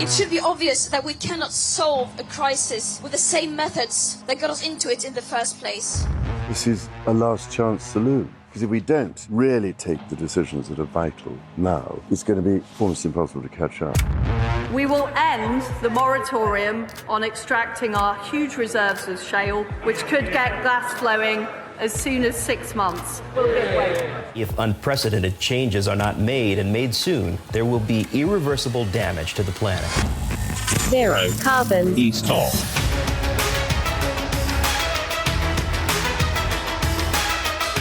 It should be obvious that we cannot solve a crisis with the same methods that got us into it in the first place. This is a last chance saloon. Because if we don't really take the decisions that are vital now, it's going to be almost impossible to catch up. We will end the moratorium on extracting our huge reserves of shale, which could get gas flowing as soon as 6 months. We'll give way. If unprecedented changes are not made and made soon, there will be irreversible damage to the planet. Zero carbon. East Talk.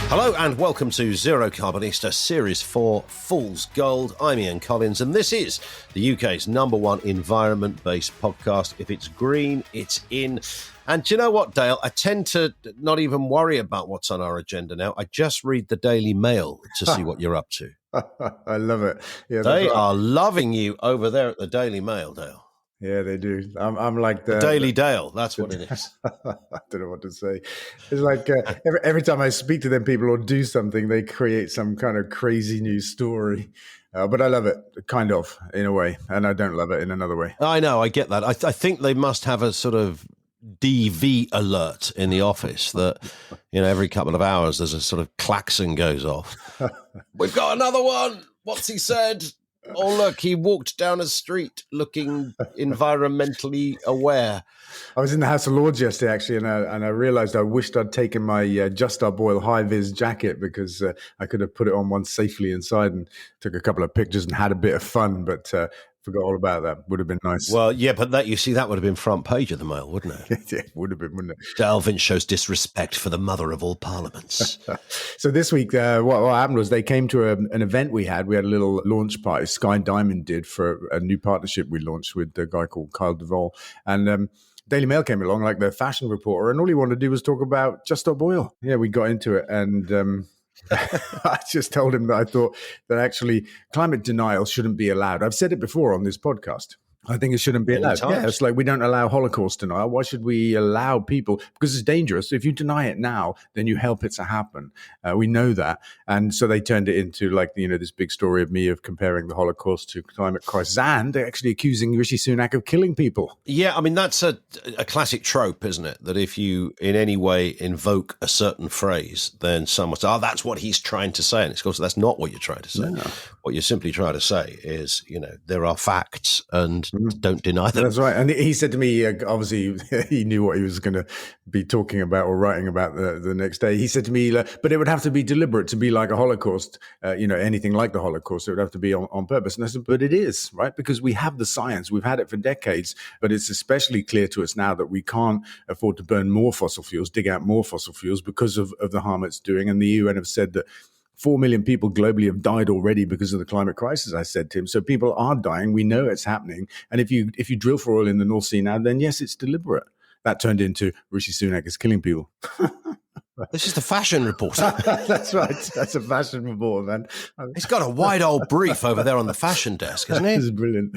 Hello and welcome to Zerocarbonista Series 4 Fool's Gold. I'm Ian Collins and this is the UK's #1 environment-based podcast. If it's green, it's in. And do you know what, Dale? I tend to not even worry about what's on our agenda now. I just read the Daily Mail to see what you're up to. I love it. Yeah, they are loving you over there at the Daily Mail, Dale. Yeah, they do. I'm like the Daily Dale. That's what it is. I don't know what to say. It's like every time I speak to them, people or do something, they create some kind of crazy new story. But I love it, kind of, in a way, and I don't love it in another way. I know, I get that. I think they must have a sort of DV alert in the office that, every couple of hours there's a sort of klaxon goes off. We've got another one. What's he said? Oh, look, he walked down a street looking environmentally aware. I was in the House of Lords yesterday, actually, and I realised I wished I'd taken my Just Our Boyle high-vis jacket because I could have put it on once safely inside and took a couple of pictures and had a bit of fun, but forgot all about that. Would have been nice. Well, yeah, but that would have been front page of the Mail, wouldn't it? Yeah, it would have been, wouldn't it? Dalvin shows disrespect for the mother of all parliaments. So this week, what happened was they came to an event we had. We had a little launch party, Sky Diamond did, for a new partnership we launched with a guy called Kyle Duvall. And Daily Mail came along, like the fashion reporter, and all he wanted to do was talk about Just Stop Oil. Yeah, we got into it, and I just told him that I thought that actually climate denial shouldn't be allowed. I've said it before on this podcast. I think it shouldn't be allowed. Yeah, it's like we don't allow Holocaust denial. Why should we allow people? Because it's dangerous. If you deny it now, then you help it to happen. We know that. And so they turned it into this big story of me of comparing the Holocaust to climate crisis. And they're actually accusing Rishi Sunak of killing people. Yeah, I mean, that's a classic trope, isn't it? That if you in any way invoke a certain phrase, then someone says, that's what he's trying to say. And of course, that's not what you're trying to say. No. What you're simply trying to say is, there are facts and don't deny them. That's right. And he said to me, obviously, he knew what he was going to be talking about or writing about the next day. He said to me, but it would have to be deliberate to be like a Holocaust, anything like the Holocaust. It would have to be on purpose. And I said, but it is, right? Because we have the science. We've had it for decades. But it's especially clear to us now that we can't afford to burn more fossil fuels, dig out more fossil fuels because of the harm it's doing. And the UN have said that 4 million people globally have died already because of the climate crisis, I said to him. So people are dying. We know it's happening. And if you drill for oil in the North Sea now, then yes, it's deliberate. That turned into Rishi Sunak is killing people. This is the fashion reporter. That's right. That's a fashion reporter, man. He's got a wide old brief over there on the fashion desk, isn't he? This is brilliant.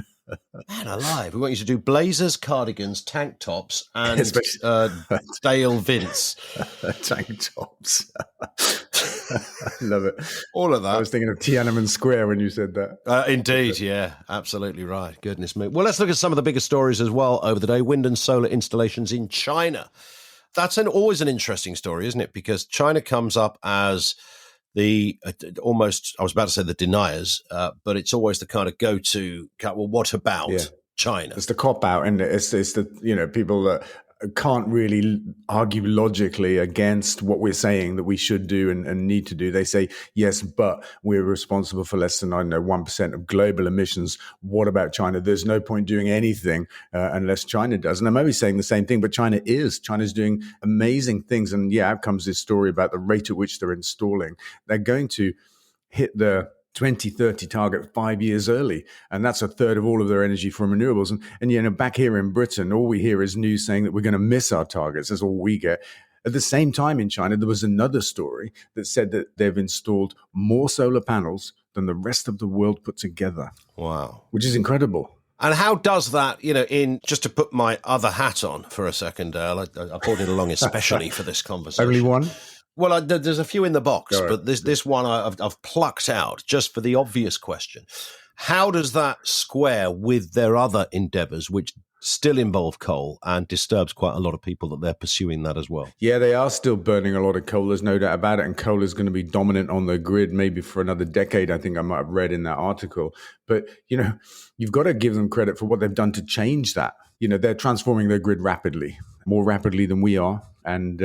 Man alive. We want you to do blazers, cardigans, tank tops, and Dale Vince. Tank tops. I love it. All of that. I was thinking of Tiananmen Square when you said that. Indeed, yeah. Absolutely right. Goodness me. Well, let's look at some of the biggest stories as well over the day. Wind and solar installations in China. That's always an interesting story, isn't it? Because China comes up as the almost, I was about to say the deniers, but it's always the kind of go-to, well, what about China? It's the cop-out, and it's the, people that can't really argue logically against what we're saying that we should do and need to do. They say, yes, but we're responsible for less than, 1% of global emissions. What about China? There's no point doing anything unless China does. And I'm always saying the same thing, but China's doing amazing things. And out comes this story about the rate at which they're installing. They're going to hit the 2030 target 5 years early. And that's a third of all of their energy from renewables. And back here in Britain, all we hear is news saying that we're going to miss our targets. That's all we get. At the same time in China, there was another story that said that they've installed more solar panels than the rest of the world put together. Wow. Which is incredible. And how does that, in just to put my other hat on for a second, Dale, I brought it along especially for this conversation. Only one? Well, there's a few in the box, but this one I've plucked out just for the obvious question. How does that square with their other endeavours, which still involve coal and disturbs quite a lot of people that they're pursuing that as well? Yeah, they are still burning a lot of coal. There's no doubt about it. And coal is going to be dominant on the grid maybe for another decade, I think I might have read in that article. But, you've got to give them credit for what they've done to change that. They're transforming their grid rapidly, more rapidly than we are. And,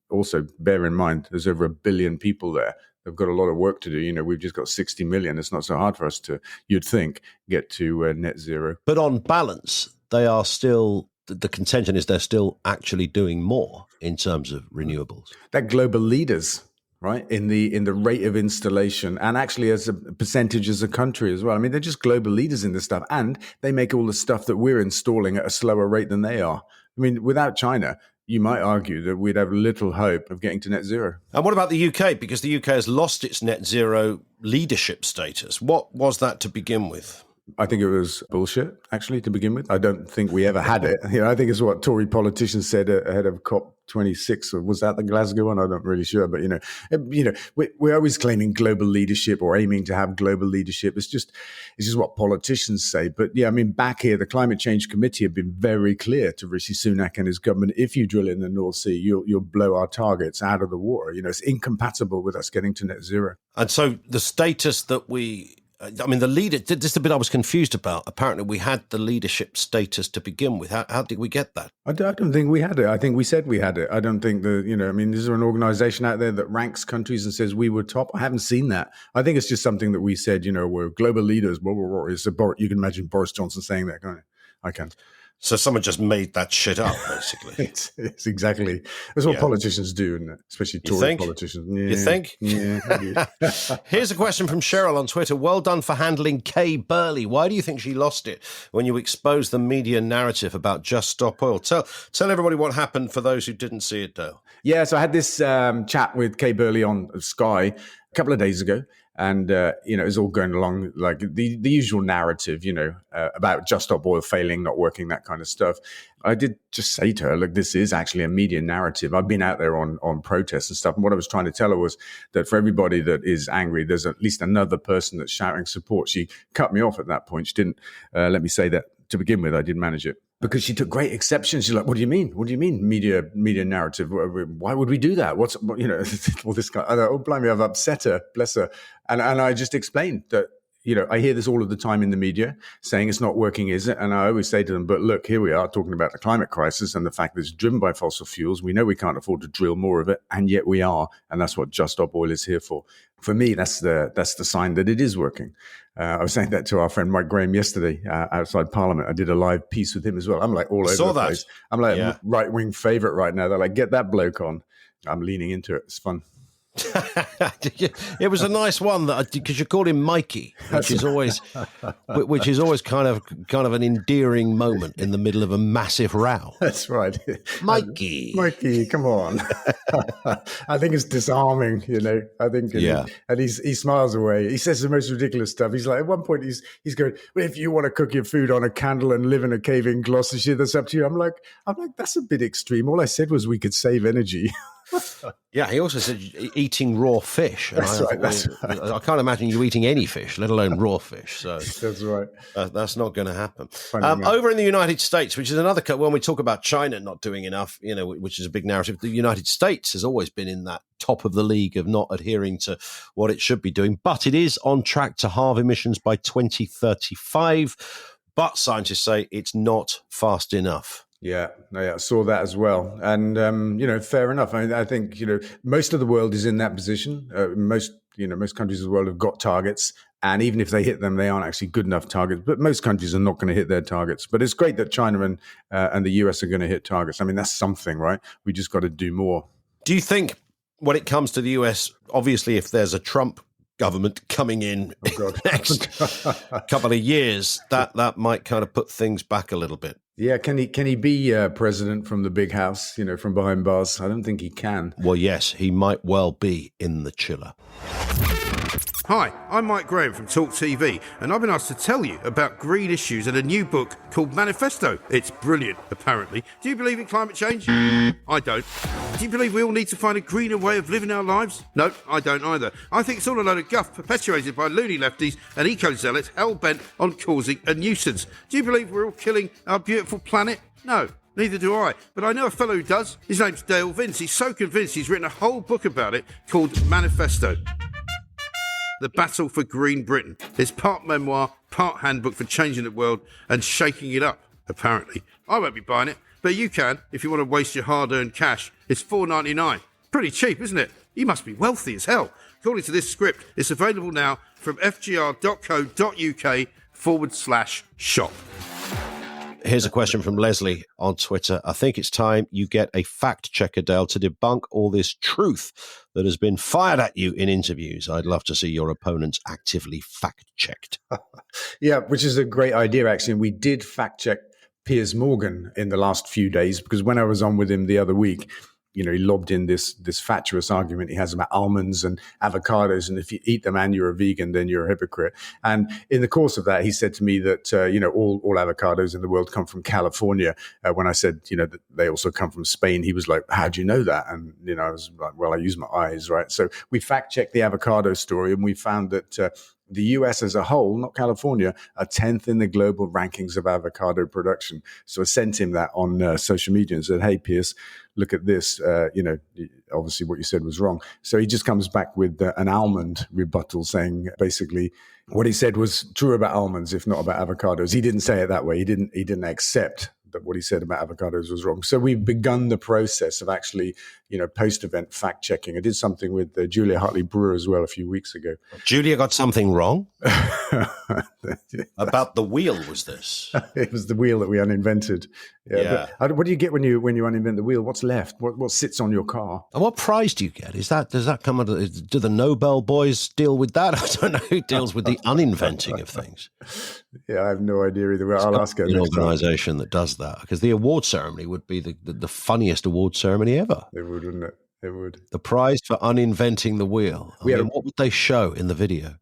also bear in mind, there's over 1 billion people there. They've got a lot of work to do. We've just got 60 million. It's not so hard for us to, you'd think, get to net zero. But on balance, they are still, the contention is they're still actually doing more in terms of renewables. They're global leaders, right, in the rate of installation and actually as a percentage as a country as well. I mean, they're just global leaders in this stuff. And they make all the stuff that we're installing at a slower rate than they are. I mean, without China, you might argue that we'd have little hope of getting to net zero. And what about the UK? Because the UK has lost its net zero leadership status. What was that to begin with? I think it was bullshit, actually, to begin with. I don't think we ever had it. I think it's what Tory politicians said ahead of COP26, or was that the Glasgow one? I'm not really sure. But, we're always claiming global leadership or aiming to have global leadership. It's just what politicians say. But, back here, the Climate Change Committee have been very clear to Rishi Sunak and his government, if you drill in the North Sea, you'll blow our targets out of the water. It's incompatible with us getting to net zero. And so the status that the leader, this is the bit I was confused about. Apparently we had the leadership status to begin with. How did we get that? I don't think we had it. I think we said we had it. I don't think is there an organization out there that ranks countries and says we were top? I haven't seen that. I think it's just something that we said, we're global leaders. Blah, blah, blah. You can imagine Boris Johnson saying that, can't you? I can. So someone just made that shit up, basically. It's exactly. That's what politicians do, isn't it? Especially Tory politicians. Yeah, you think? Yeah. Here's a question from Cheryl on Twitter. Well done for handling Kay Burley. Why do you think she lost it when you exposed the media narrative about Just Stop Oil? Tell everybody what happened for those who didn't see it, Dale. Yeah, so I had this chat with Kay Burley on Sky a couple of days ago. And, it was all going along like the usual narrative, about Just Stop Oil failing, not working, that kind of stuff. I did just say to her, look, this is actually a media narrative. I've been out there on protests and stuff. And what I was trying to tell her was that for everybody that is angry, there's at least another person that's shouting support. She cut me off at that point. She didn't let me say that to begin with. I did manage it. Because she took great exception. She's like, what do you mean? What do you mean media narrative? Why would we do that? All this kind of, oh, blimey, I've upset her, bless her. And I just explained that, I hear this all of the time in the media saying it's not working, is it? And I always say to them, but look, here we are talking about the climate crisis and the fact that it's driven by fossil fuels. We know we can't afford to drill more of it, and yet we are. And that's what Just Stop Oil is here for. For me, that's the sign that it is working. I was saying that to our friend Mike Graham yesterday outside Parliament. I did a live piece with him as well. I'm like all over the place. I'm like right-wing favourite right now. They're like, get that bloke on. I'm leaning into it. It's fun. It was a nice one because you called him Mikey, which is always kind of an endearing moment in the middle of a massive row. That's right, Mikey, come on. I think it's disarming, I think, and he smiles away. He says the most ridiculous stuff. He's like, at one point he's going, well, if you want to cook your food on a candle and live in a cave in Gloucestershire, that's up to you. I'm like, that's a bit extreme. All I said was we could save energy. Yeah, he also said eating raw fish. That's right. I can't imagine you eating any fish, let alone raw fish. So that's right. That's not going to happen. Over in the United States, which is another, when we talk about China not doing enough, which is a big narrative, the United States has always been in that top of the league of not adhering to what it should be doing. But it is on track to halve emissions by 2035. But scientists say it's not fast enough. Yeah, I saw that as well. And, fair enough. I think, most of the world is in that position. Most countries of the world have got targets. And even if they hit them, they aren't actually good enough targets. But most countries are not going to hit their targets. But it's great that China and the US are going to hit targets. I mean, that's something, right? We just got to do more. Do you think when it comes to the US, obviously, if there's a Trump government coming in the next couple of years, that might kind of put things back a little bit? Yeah, can he be president from the big house, from behind bars? I don't think he can. Well, yes, he might well be in the chiller. Hi, I'm Mike Graham from Talk TV, and I've been asked to tell you about green issues and a new book called Manifesto. It's brilliant, apparently. Do you believe in climate change? I don't. Do you believe we all need to find a greener way of living our lives? No, I don't either. I think it's all a load of guff perpetuated by loony lefties and eco-zealots hell-bent on causing a nuisance. Do you believe we're all killing our beautiful planet? No. Neither do I, but I know a fellow who does. His name's Dale Vince. He's so convinced he's written a whole book about it called Manifesto. The Battle for Green Britain. It's part memoir, part handbook for changing the world and shaking it up, apparently. I won't be buying it, but you can if you want to waste your hard-earned cash. It's $4.99. Pretty cheap, isn't it? You must be wealthy as hell. According to this script, it's available now from fgr.co.uk/shop. Here's a question from Leslie on Twitter. I think it's time you get a fact checker, Dale, to debunk all this truth that has been fired at you in interviews. I'd love to see your opponents actively fact checked. Yeah, which is a great idea, actually. And we did fact check Piers Morgan in the last few days, because when I was on with him the other week, he lobbed in this fatuous argument he has about almonds and avocados, and if you eat them and you're a vegan, then you're a hypocrite. And in the course of that, he said to me that all avocados in the world come from California. When I said that they also come from Spain, he was like, "How do you know that?" And I was like, "Well, I use my eyes, right?" So we fact checked the avocado story, and we found that the US as a whole, not California, are 10th in the global rankings of avocado production. So I sent him that on social media and said, "Hey, Piers, look at this. Obviously what you said was wrong." So he just comes back with an almond rebuttal saying basically what he said was true about almonds, if not about avocados. He didn't say it that way. He didn't accept that what he said about avocados was wrong. So we've begun the process of actually, post-event fact-checking. I did something with Julia Hartley-Brewer as well a few weeks ago. Julia got something wrong? About the wheel, was this? It was the wheel that we uninvented. Yeah. But what do you get when you uninvent the wheel? What's left? What sits on your car? And what prize do you get? Does that come under? Do the Nobel boys deal with that? I don't know who deals with the uninventing of things. Yeah, I have no idea either. I'll ask her. An organisation that does that, because the award ceremony would be the funniest award ceremony ever. It would, wouldn't it? It would. The prize for uninventing the wheel. What would they show in the video?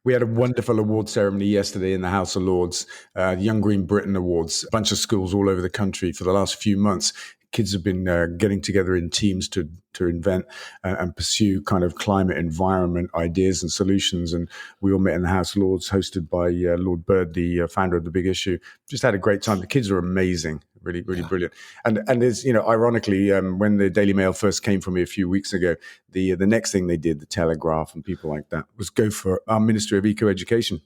We had a wonderful award ceremony yesterday in the House of Lords, Young Green Britain Awards, a bunch of schools all over the country for the last few months. Kids have been getting together in teams to invent and pursue kind of climate environment ideas and solutions. And we all met in the House of Lords, hosted by Lord Bird, the founder of The Big Issue. Just had a great time. The kids are amazing. Really, really brilliant. And there's, ironically, when the Daily Mail first came for me a few weeks ago, the next thing they did, the Telegraph and people like that, was go for our Ministry of Eco-Education.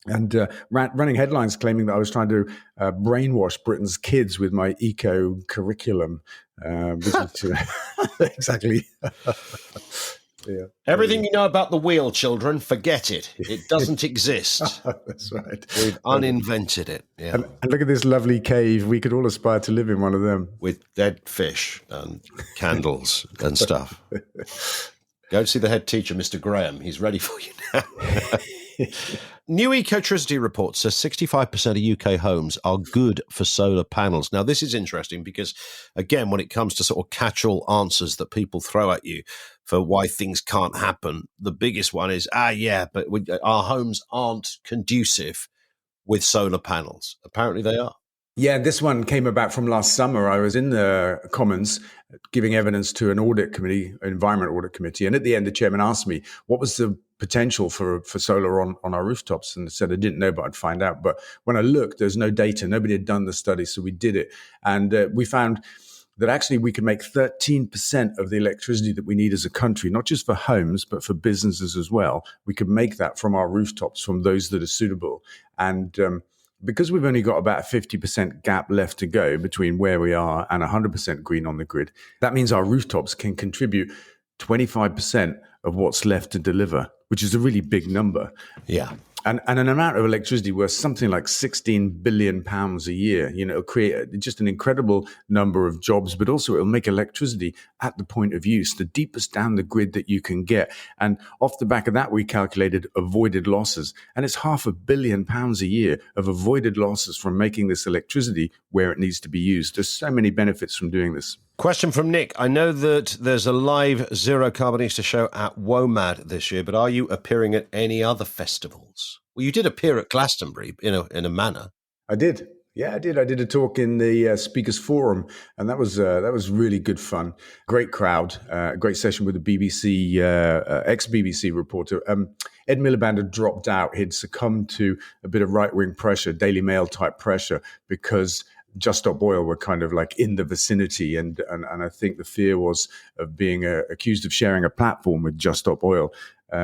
And running headlines claiming that I was trying to brainwash Britain's kids with my eco curriculum. Exactly. Yeah. Everything you know about the wheel, children, forget it. It doesn't exist. That's right. We've uninvented it. Yeah. And look at this lovely cave. We could all aspire to live in one of them. With dead fish and candles and stuff. Go see the head teacher, Mr. Graham. He's ready for you now. New Ecotricity report says 65% of UK homes are good for solar panels. Now, this is interesting because, again, when it comes to sort of catch-all answers that people throw at you for why things can't happen, the biggest one is, but our homes aren't conducive with solar panels. Apparently they are. Yeah, this one came about from last summer. I was in the Commons giving evidence to an audit committee, an environment audit committee. And at the end, the chairman asked me, what was the potential for solar on our rooftops? And I said, I didn't know, but I'd find out. But when I looked, there's no data. Nobody had done the study. So we did it. And we found that actually we could make 13% of the electricity that we need as a country, not just for homes, but for businesses as well. We could make that from our rooftops, from those that are suitable. And because we've only got about 50% gap left to go between where we are and 100% green on the grid, that means our rooftops can contribute 25% of what's left to deliver, which is a really big number. Yeah. And an amount of electricity worth something like £16 billion a year. It'll create just an incredible number of jobs, but also it'll make electricity at the point of use, the deepest down the grid that you can get. And off the back of that, we calculated avoided losses. And it's £500 million a year of avoided losses from making this electricity where it needs to be used. There's so many benefits from doing this. Question from Nick. I know that there's a live Zero Carbonista show at WOMAD this year, but are you appearing at any other festivals? Well, you did appear at Glastonbury in a manner. I did. Yeah, I did. I did a talk in the Speakers Forum, and that was really good fun. Great crowd, great session with the BBC, ex-BBC reporter. Ed Miliband had dropped out. He'd succumbed to a bit of right-wing pressure, Daily Mail type pressure, because Just Stop Oil were kind of like in the vicinity, and I think the fear was of being accused of sharing a platform with Just Stop Oil.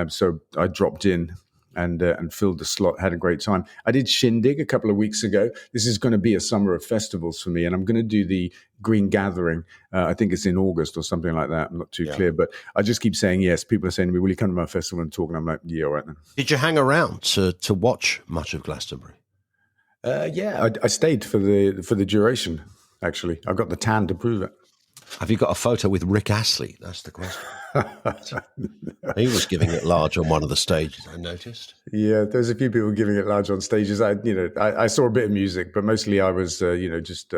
So I dropped in and filled the slot, had a great time. I did Shindig a couple of weeks ago. This is going to be a summer of festivals for me, and I'm going to do the Green Gathering. I think it's in August or something like that. I'm not too clear, but I just keep saying yes. People are saying to me, will you come to my festival and talk? And I'm like, yeah, all right then. Did you hang around to watch much of Glastonbury? Yeah, I stayed for the duration, actually. I've got the tan to prove it. Have you got a photo with Rick Astley? That's the question. He was giving it large on one of the stages, I noticed. Yeah, there's a few people giving it large on stages. I saw a bit of music, but mostly I was, just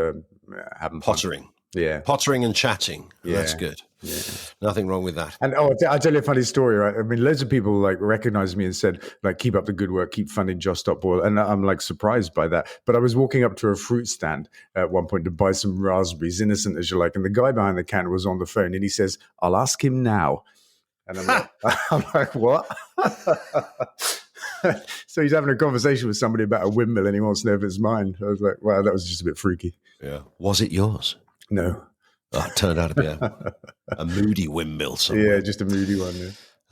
having pottering. Fun. Yeah, pottering and chatting. Yeah. That's good. Yeah. Nothing wrong with that. And I'll tell you a funny story, right? I mean, loads of people like recognized me and said, like, keep up the good work, keep funding Just Stop Oil. And I'm like surprised by that. But I was walking up to a fruit stand at one point to buy some raspberries, innocent as you like. And the guy behind the counter was on the phone and he says, I'll ask him now. And I'm like, what? So he's having a conversation with somebody about a windmill and he wants to know if it's mine. I was like, wow, that was just a bit freaky. Yeah. Was it yours? No. Oh, it turned out to be a moody windmill somewhere. Yeah, just a moody one,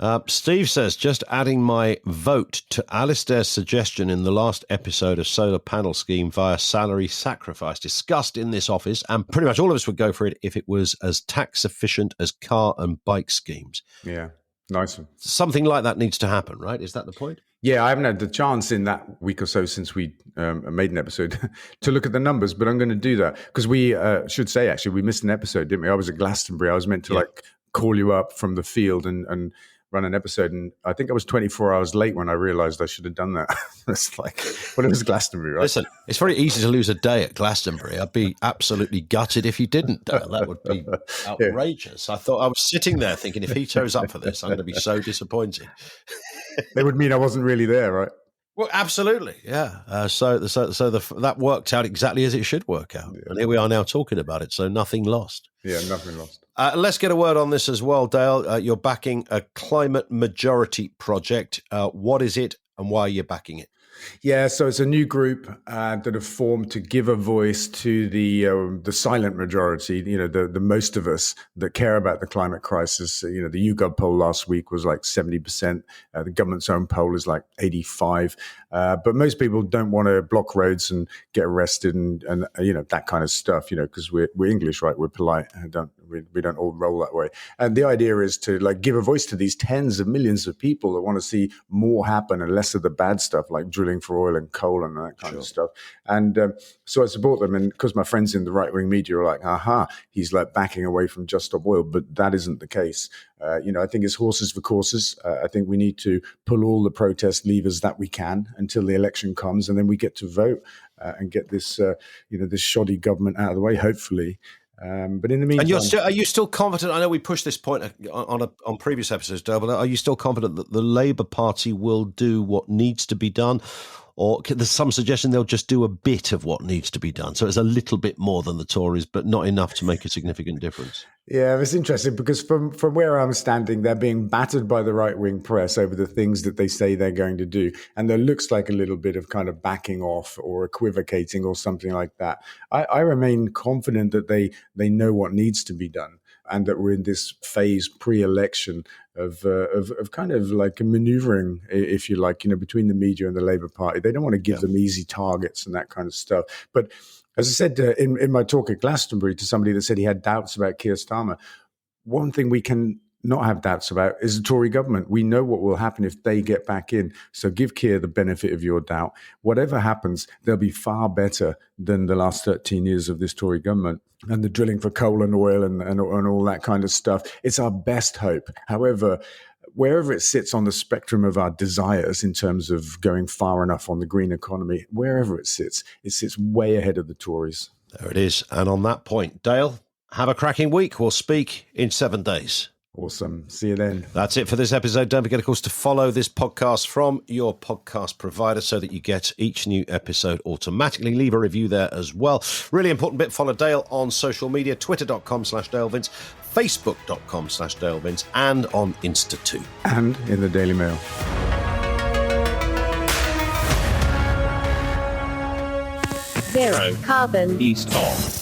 yeah. Steve says, just adding my vote to Alistair's suggestion in the last episode of Solar Panel Scheme via salary sacrifice discussed in this office, and pretty much all of us would go for it if it was as tax efficient as car and bike schemes. Yeah, nice one. Something like that needs to happen, right? Is that the point? Yeah, I haven't had the chance in that week or so since we made an episode to look at the numbers, but I'm going to do that because we should say, actually, we missed an episode, didn't we? I was at Glastonbury. I was meant to like call you up from the field and run an episode, and I think I was 24 hours late when I realized I should have done that. It's like, well, it was Glastonbury, right? Listen, it's very easy to lose a day at Glastonbury. I'd be absolutely gutted if you didn't, Dale. That would be outrageous. I thought I was sitting there thinking, if he shows up for this, I'm going to be so disappointed. It would mean I wasn't really there, right? Well, absolutely, yeah. So that worked out exactly as it should work out, and here we are now talking about it. So nothing lost. Yeah, nothing lost. Let's get a word on this as well, Dale. You're backing a climate majority project. What is it, and why are you backing it? Yeah, so it's a new group that have formed to give a voice to the silent majority, the most of us that care about the climate crisis. The YouGov poll last week was like 70%. The government's own poll is like 85%. But most people don't want to block roads and get arrested and that kind of stuff, because we're English, right? We're polite. We don't all roll that way. And the idea is to like give a voice to these tens of millions of people that want to see more happen and less of the bad stuff like drilling for oil and coal and that kind of stuff. And so I support them. And because my friends in the right-wing media are like, aha, he's like backing away from Just Stop Oil. But that isn't the case. I think it's horses for courses. I think we need to pull all the protest levers that we can until the election comes. And then we get to vote and get this, this shoddy government out of the way, hopefully. But in the meantime, and are you still confident? I know we pushed this point on previous episodes, Dale, but are you still confident that the Labour Party will do what needs to be done? Or there's some suggestion they'll just do a bit of what needs to be done. So it's a little bit more than the Tories, but not enough to make a significant difference. Yeah, it's interesting because from where I'm standing, they're being battered by the right-wing press over the things that they say they're going to do. And there looks like a little bit of kind of backing off or equivocating or something like that. I remain confident that they know what needs to be done and that we're in this phase pre-election of kind of like a maneuvering, if you like, between the media and the Labour Party. They don't want to give them easy targets and that kind of stuff. But as I said in my talk at Glastonbury to somebody that said he had doubts about Keir Starmer, one thing we can not have doubts about is the Tory government. We know what will happen if they get back in. So give Keir the benefit of your doubt. Whatever happens, they'll be far better than the last 13 years of this Tory government. And the drilling for coal and oil and all that kind of stuff. It's our best hope. However, wherever it sits on the spectrum of our desires in terms of going far enough on the green economy, wherever it sits way ahead of the Tories. There it is. And on that point, Dale, Have a cracking week. We'll speak in 7 days. Awesome. See you then. That's it for this episode. Don't forget, of course, to follow this podcast from your podcast provider so that you get each new episode automatically. Leave a review there as well. Really important bit, follow Dale on social media, twitter.com/DaleVince, facebook.com/DaleVince, and on Insta too. And in the Daily Mail. Zero carbon. East on.